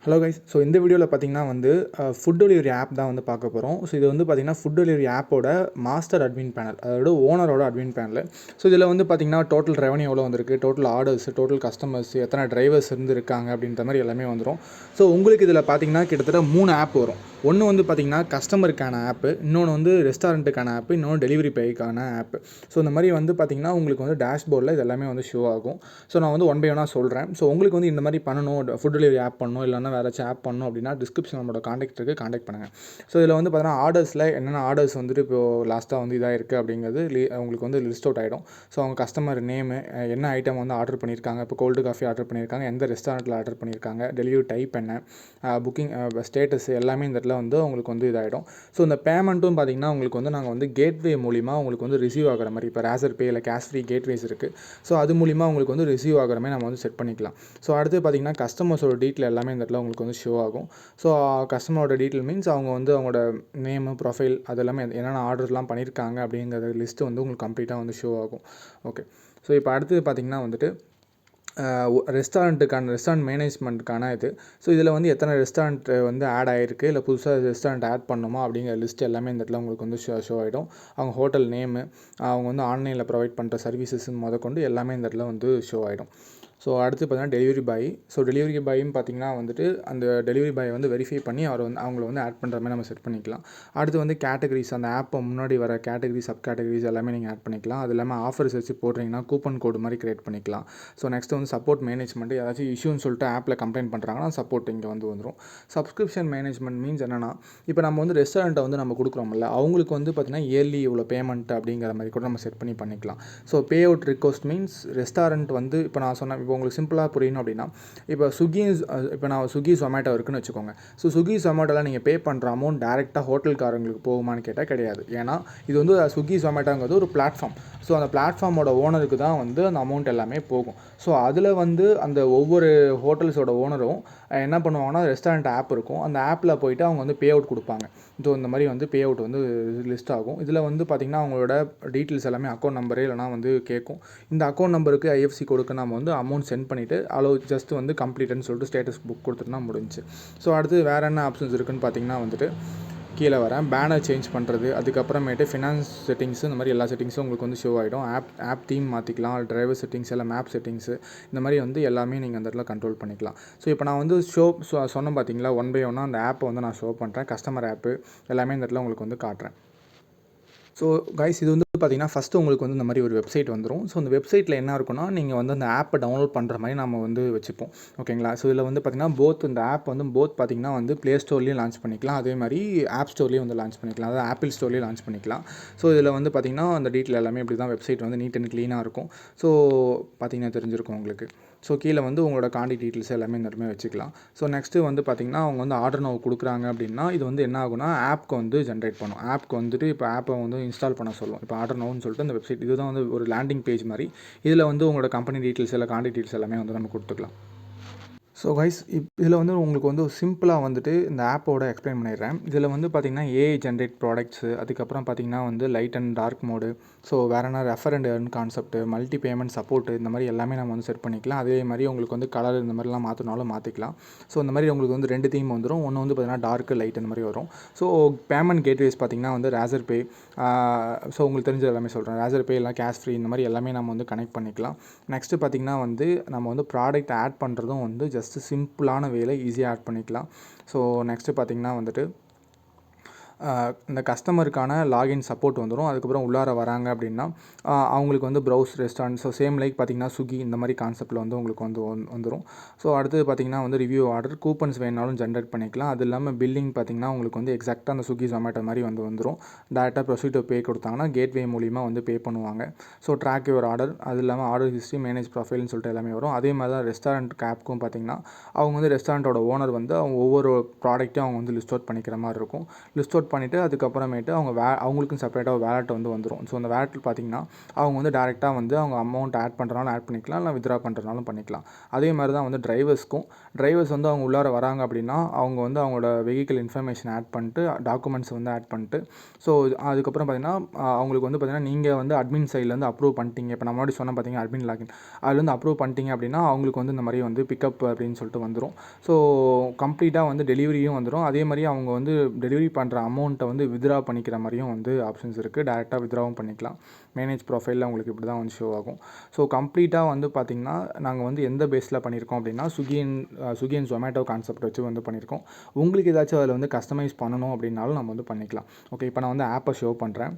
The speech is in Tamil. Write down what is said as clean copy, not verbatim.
Hello guys. ஸோ இந்த வீடியோவில் பார்த்தீங்கன்னா வந்து ஃபுட் டெலிவரி ஆப் தான் வந்து பார்க்க போகிறோம். ஸோ இது வந்து பார்த்தீங்கன்னா ஃபுட் டெலிவரி ஆப்போட மாஸ்டர் அட்மின் பேனல், அதோட ஓனரோட அட்மின் பேனல். ஸோ இதில் வந்து பார்த்தீங்கன்னா டோட்டல் ரெவன்யூ எவ்வளோ வந்திருக்கு, டோட்டல் ஆர்டர்ஸ், டோட்டல் கஸ்டமர்ஸ், எத்தனை டிரைவர்ஸ் இருந்திருக்காங்க அப்படின்ற மாதிரி எல்லாமே வந்துடும். ஸோ உங்களுக்கு இதில் பார்த்தீங்கன்னா கிட்டத்தட்ட 3 ஆப் வரும். ஒன்று வந்து பார்த்தீங்கன்னா கஸ்டமருக்கான ஆப்பு, இன்னொன்று வந்து ரெஸ்டாரண்ட்டுக்கான ஆப்பு, இன்னொன்று டெலிவரி பேய்க்கான ஆப்பு. ஸோ இந்த மாதிரி வந்து பார்த்தீங்கன்னா உங்களுக்கு வந்து டேஷ்போர்டில் இது எல்லாமே வந்து ஷோ ஆகும். ஸோ நான் வந்து ஒன் பை ஒன்னாக சொல்கிறேன். ஸோ உங்களுக்கு வந்து இந்த மாதிரி பண்ணணும், ஃபுட் டெலிவரி ஆப் பண்ணணும், இல்லைன்னா வேறு ஏதாச்சும் ஆப் பண்ணணும் அப்படின்னா டிஸ்கிரிப்ஷன் நம்மளோட காண்டாக்ட் இருக்குது, காண்டாக்ட் பண்ணுங்கள். ஸோ இதில் வந்து பார்த்தீங்கன்னா ஆர்டர்ஸில் என்னென்ன ஆர்டர்ஸ் வந்துட்டு இப்போது லாஸ்ட்டாக வந்து இதாக இருக்குது அப்படிங்கிறது உங்களுக்கு வந்து லிஸ்ட் அவுட் ஆகிடும். ஸோ அவங்க கஸ்டமர் நேமு, என்ன ஐட்டம் வந்து ஆர்டர் பண்ணியிருக்காங்க, இப்போ கோல்டு காஃபி ஆர்டர் பண்ணியிருக்காங்க, எந்த ரெஸ்டாரண்ட்டில் ஆர்டர் பண்ணியிருக்காங்க, டெலிவரி டைப் என்ன, புக்கிங் ஸ்டேட்டஸ் எல்லாமே இந்த இடத்துல வந்து உங்களுக்கு வந்து இதாகிடும். ஸோ இந்த பேமெண்ட்டும் பார்த்திங்கன்னா உங்களுக்கு வந்து நாங்கள் வந்து கேட்வே மூலிமா உங்களுக்கு வந்து ரிசீவ் ஆகிற மாதிரி, இப்போ ரேசர் பே இல்லை கேஷ் ஃப்ரீ கேட்வேஸ் இருக்குது. ஸோ அது மூலிமா உங்களுக்கு வந்து ரிசீவ் ஆகிற மாதிரி நம்ம வந்து செட் பண்ணிக்கலாம். ஸோ அடுத்து பார்த்திங்கன்னா கஸ்டமர்ஸோட டீட்டெயில் எல்லாமே இந்த இடத்துல உங்களுக்கு வந்து ஷோ ஆகும். ஸோ கஸ்டமரோட டீட்டெயில் மீன்ஸ் அவங்க வந்து அவங்களோட நேமு, ப்ரொஃபைல், அது எல்லாமே என்னென்ன ஆர்டர்லாம் பண்ணியிருக்காங்க அப்படிங்கிற லிஸ்ட்டு வந்து உங்களுக்கு கம்ப்ளீட்டாக வந்து ஷோ ஆகும். ஓகே. ஸோ இப்போ அடுத்தது பார்த்திங்கன்னா வந்துட்டு ரெஸ்டாரண்ட் மேனேஜ்மெண்ட்டுக்கான இது. ஸோ இதில் வந்து எத்தனை ரெஸ்டாரண்ட் வந்து ஆட் ஆகிருக்கு, இல்லை புதுசாக ரெஸ்டாரண்ட் ஆட் பண்ணணுமா அப்படிங்கிற லிஸ்ட் எல்லாமே இந்த இடத்துல உங்களுக்கு வந்து ஷோ ஆகிடும். அவங்க ஹோட்டல் நேமு, அவங்க வந்து ஆன்லைனில் ப்ரொவைட் பண்ணுற சர்வீசஸ்ன்னு முதற்கொண்டு எல்லாமே இந்த இடத்துல வந்து ஷோ ஆகிடும். ஸோ அடுத்து பார்த்தீங்கன்னா டெலிவரி பாய். ஸோ டெலிவரி பாயும் பார்த்திங்கன்னா வந்துட்டு அந்த டெலிவரி பாயை வந்து வெரிஃபை பண்ணி அவங்கள வந்து ஆட் பண்ணுற மாதிரி நம்ம செட் பண்ணிக்கலாம். அடுத்து வந்து கேட்டகரிஸ், அந்த ஆப்பை முன்னாடி வர கேட்டகரி, சப் கேட்டகரிஸ் எல்லாமே நீங்கள் ஆட் பண்ணிக்கலாம். அது இல்லாமல் ஆஃபர்ஸ் வச்சு போடுறீங்கன்னா கூப்பன் கோடு மாதிரி கிரியேட் பண்ணிக்கலாம். ஸோ நெக்ஸ்ட் வந்து சப்போர்ட் மேனேஜ்மெண்ட், ஏதாச்சும் இஷ்யூன்னு சொல்லிட்டு ஆப்பில் கம்ப்ளைண்ட் பண்ணுறாங்கன்னா சப்போர்ட் இங்கே வந்துடும். சப்ஸ்கிரிப்ஷன் மேனேஜ்மெண்ட் மீன்ஸ் என்னென்னா, இப்போ நம்ம வந்து ரெஸ்டாரண்ட்டை வந்து நம்ம கொடுக்குறோம்ல, அவங்களுக்கு வந்து பார்த்திங்கன்னா இயர்லி இவ்வளோ பேமெண்ட் அப்படிங்கிற மாதிரி கூட நம்ம செட் பண்ணிக்கலாம். So pay out request means restaurant வந்து இப்போ நான் சொன்ன, இப்போ உங்களுக்கு சிம்பிளாக புரியணும் அப்படின்னா, இப்போ ஸ்விக்கி ஜொமேட்டோ இருக்குன்னு வச்சுக்கோங்க. ஸோ ஸ்விக்கி ஜொமேட்டோவில் நீங்கள் பே பண்ணுற அமௌண்ட் டேரெக்டாக ஹோட்டல்காரங்களுக்கு போகுமான்னு கேட்டால் கிடையாது. ஏன்னா இது வந்து ஸ்விக்கி ஜொமேட்டோங்கிறது ஒரு பிளாட்ஃபார்ம். ஸோ அந்த பிளாட்ஃபார்மோட ஓனருக்கு தான் வந்து அந்த அமௌண்ட் எல்லாமே போகும். ஸோ அதில் வந்து அந்த ஒவ்வொரு ஹோட்டல்ஸோட ஓனரும் என்ன பண்ணுவாங்கன்னா, ரெஸ்டாரண்ட் ஆப் இருக்கும், அந்த ஆப்பில் போய்ட்டு அவங்க வந்து பே அவுட் கொடுப்பாங்க. ஸோ இந்த மாதிரி வந்து பே அவுட் வந்து லிஸ்ட் ஆகும். இதில் வந்து பார்த்திங்கன்னா அவங்களோட டீட்டெயில்ஸ் எல்லாமே அக்கௌண்ட் நம்பரே இல்லைனா வந்து கேட்கும். இந்த அக்கௌண்ட் நம்பருக்கு ஐஎஃப்சி கொடுக்க நம்ம வந்து அமௌண்ட் சென்ட் பண்ணிவிட்டு ஜஸ்ட் வந்து கம்ப்ளீட்னு சொல்லிட்டு ஸ்டேட்டஸ் புக் கொடுத்துட்டுனா முடிஞ்சு. ஸோ அடுத்து வேறு என்ன ஆப்ஷன்ஸ் இருக்குதுன்னு பார்த்திங்கன்னா வந்துட்டு கீழே வரேன், பேனர் சேஞ்ச் பண்ணுறது, அதுக்கப்புறமேட்டு ஃபினான்ஸ் செட்டிங்ஸு, இந்த மாதிரி எல்லா செட்டிங்ஸும் உங்களுக்கு வந்து ஷோ ஆகிடும். ஆப் தீம் மாற்றிக்கலாம், டிரைவர் செட்டிங்ஸ், இல்லை மேப் செட்டிங்ஸு, இந்த மாதிரி வந்து எல்லாமே நீங்கள் அந்த இடத்துல கண்ட்ரோல் பண்ணிக்கலாம். ஸோ இப்போ நான் வந்து சொன்னேன் பார்த்தீங்களா, ஒன் பை ஒன்னாக அந்த ஆப்பை வந்து நான் ஷோ பண்ணுறேன். கஸ்டமர் ஆப்பு எல்லாமே இந்த இடத்துல உங்களுக்கு வந்து காட்டுறேன். ஸோ கைஸ், இது வந்து பார்த்திங்கன்னா ஃபஸ்ட்டு உங்களுக்கு வந்து இந்த மாதிரி ஒரு வெப்சைட் வந்துடும். ஸோ அந்த வெப்சைட்டில் என்ன இருக்குன்னா, நீங்கள் வந்து அந்த ஆப்பை டவுன்லோட் பண்ணுற மாதிரி நம்ம வந்து வச்சுப்போம். ஓகேங்களா. ஸோ இதில் வந்து பார்த்திங்கன்னா இந்த ஆப் வந்து பார்த்திங்கன்னா வந்து ப்ளே ஸ்டோர்லேயும் லான்ச் பண்ணிக்கலாம், அதே மாதிரி ஆப் ஸ்டோர்லேயும் வந்து லான்ச் பண்ணிக்கலாம், அதாவது ஆப்பிள் ஸ்டோர்லேயும் லான்ச் பண்ணிக்கலாம். ஸோ இதில் வந்து பார்த்திங்கன்னா அந்த டீட்டெயில் எல்லாமே இப்படி தான் வெப்சைட் வந்து நீட் அண்ட் க்ளீனாக இருக்கும். ஸோ பார்த்திங்கன்னா தெரிஞ்சிருக்கும் உங்களுக்கு. ஸோ கீழே வந்து உங்களோட காண்டாக்ட் டீட்டெயில்ஸ் எல்லாமே இந்த இடமே வச்சுக்கலாம். ஸோ நெக்ஸ்ட்டு வந்து பார்த்திங்கன்னா அவங்க வந்து ஆர்டர் நவ் கொடுக்குறாங்க அப்படின்னா, இது வந்து என்ன ஆகுனா ஆப்க்கு வந்து ஜென்ரேட் பண்ணும். ஆப்க்கு வந்துட்டு இப்போ ஆப்பை வந்து இன்ஸ்டால் பண்ண சொல்லும். இப்போ ஆர்டர் நவுன்னு சொல்லிட்டு இந்த வெப்சைட் இதுதான் வந்து ஒரு லேண்டிங் பேஜ் மாதிரி. இதில் வந்து உங்களோட கம்பெனி டீட்டெயில்ஸ், இல்லை காண்டாக்ட் டீட்டெயில்ஸ் எல்லாமே வந்து நம்ம கொடுத்துக்கலாம். ஸோ கைஸ், இதில் வந்து உங்களுக்கு வந்து சிம்பிளாக வந்துட்டு இந்த ஆப்போட எக்ஸ்பிளைன் பண்ணிடுறேன். இதில் வந்து பார்த்திங்கன்னா ஏஐ ஜென்ரேட் ப்ராடக்ட்ஸு, அதுக்கப்புறம் பார்த்திங்கன்னா வந்து light and dark mode, so வேறு என்ன refer and earn concept, multi payment support, இந்த மாதிரி எல்லாமே நம்ம வந்து செட் பண்ணிக்கலாம். அதே மாதிரி உங்களுக்கு வந்து கலர் இந்த மாதிரிலாம் மாற்றினாலும் மாற்றிக்கலாம். ஸோ இந்த மாதிரி உங்களுக்கு வந்து 2 தீம் வந்துடும். ஒன்று வந்து பார்த்திங்கன்னா டார்க்கு, லைட் இந்த மாதிரி வரும். ஸோ பேமெண்ட் கேட்வேஸ் பார்த்திங்கன்னா வந்து ரேசர் பே, ஸோ உங்களுக்கு தெரிஞ்ச எல்லாமே சொல்கிறேன், ரேசர் பே இல்லை கேஷ் ஃப்ரீ, இந்த மாதிரி எல்லாமே நம்ம வந்து கனெக்ட் பண்ணிக்கலாம். நெக்ஸ்ட்டு பார்த்திங்கன்னா வந்து நம்ம வந்து ப்ராடக்ட் ஆட் பண்ணுறதும் வந்து ஜஸ்ட் சிம்பிளான வேலை, ஈஸியாக ஆட் பண்ணிக்கலாம். ஸோ நெக்ஸ்ட்டு பார்த்திங்கன்னா வந்துட்டு இந்த கஸ்டமருக்கான லாகின் சப்போர்ட் வந்துடும். அதுக்கப்புறம் உள்ளார வராங்க அப்படின்னா அவங்களுக்கு வந்து browse restaurant, so same like பார்த்திங்கன்னா ஸ்விக்கி இந்த மாதிரி கான்செப்ட்டில் வந்து உங்களுக்கு வந்து வந்துடும். ஸோ அடுத்தது பார்த்திங்கன்னா வந்து ரிவ்யூ ஆர்டர், கூப்பன்ஸ் வேணாலும் ஜென்ரேட் பண்ணிக்கலாம். அது இல்லாமல் பில்லிங் பார்த்திங்கன்னா உங்களுக்கு வந்து எக்ஸாக்டாக அந்த ஸ்விக்கி ஜொமேட்டோ மாதிரி வந்துடும். டேரெக்டாக ப்ரொசீட் பே கொடுத்தாங்கன்னா கேட்வே மூலிமா வந்து பே பண்ணுவாங்க. ஸோ ட்ராக் யுவர் ஆர்டர், அது இல்லாமல் ஆர்டர் ஹிஸ்ட்ரி, மேனேஜ் ப்ரொஃபைல்னு சொல்லிட்டு எல்லாமே வரும். அதே மாதிரி தான் ரெஸ்டாரண்ட் ஆப்புக்கும் பார்த்திங்கன்னா அவங்க வந்து ரெஸ்டாரண்ட்டோட ஓனர் வந்து அவங்க ஒவ்வொரு ப்ராடக்ட்டையும் அவங்க வந்து லிஸ்ட் அவுட் பண்ணிக்கிற மாதிரி இருக்கும். லிஸ்ட் அவுட் அவுட் பண்ணிவிட்டு அதுக்கப்புறமேட்டு அவங்களுக்கும் செப்பரேட்டாக வேலெட் வந்து வந்துடும். ஸோ அந்த வேலெட்டில் பார்த்தீங்கன்னா அவங்க வந்து டேரெக்டாக வந்து அவங்க அமௌண்ட் ஆட் பண்ணுறனாலும் ஆட் பண்ணிக்கலாம், இல்லை வித்ட்ரா பண்ணுறனாலும் பண்ணிக்கலாம். அதே மாதிரி தான் வந்து டிரைவர்ஸ் வந்து அவங்க உள்ளார வராங்க அப்படின்னா அவங்க வந்து அவங்களோட வெஹிக்கிள் இன்ஃபர்மேஷன் ஆட் பண்ணிட்டு டாக்குமெண்ட்ஸ் வந்து ஆட் பண்ணிட்டு ஸோ அதுக்கப்புறம் பார்த்தீங்கன்னா அவங்களுக்கு வந்து பார்த்தீங்கன்னா நீங்கள் வந்து அட்மின் சைட்லேருந்து அப்ரூவ் பண்ணிட்டீங்க. இப்போ நான் முன்னாடி சொன்ன பார்த்தீங்கன்னா அட்மின் லாகின் அதுலேருந்து அப்ரூவ் பண்ணிட்டீங்க அப்படின்னா அவங்களுக்கு வந்து இந்த மாதிரி வந்து பிக்கப் அப்படின்னு சொல்லிட்டு வந்துடும். ஸோ கம்ப்ளீட்டாக வந்து டெலிவரியும் வந்துடும். அதே மாதிரி அவங்க வந்து டெலிவரி பண்ணுற அமௌண்ட்டை வந்து வித்ட்ரா பண்ணிக்கிற மாதிரியும் வந்து ஆப்ஷன்ஸ் இருக்குது. டேரெக்டாக வித்ட்ராவும் பண்ணிக்கலாம். மேனேஜ் ப்ரொஃபைலில் உங்களுக்கு இப்படி தான் வந்து ஷோ ஆகும். ஸோ கம்ப்ளீட்டாக வந்து பார்த்திங்கன்னா நாங்கள் வந்து எந்த பேஸில் பண்ணியிருக்கோம் அப்படின்னா ஸ்விக்கி அண்ட் ஜொமேட்டோ கான்செப்ட் வச்சு வந்து பண்ணியிருக்கோம். உங்களுக்கு ஏதாச்சும் அதில் வந்து கஸ்டமைஸ் பண்ணணும் அப்படின்னாலும் நம்ம வந்து பண்ணிக்கலாம். ஓகே, இப்போ நான் வந்து ஆப்பை ஷோ பண்ணுறேன்.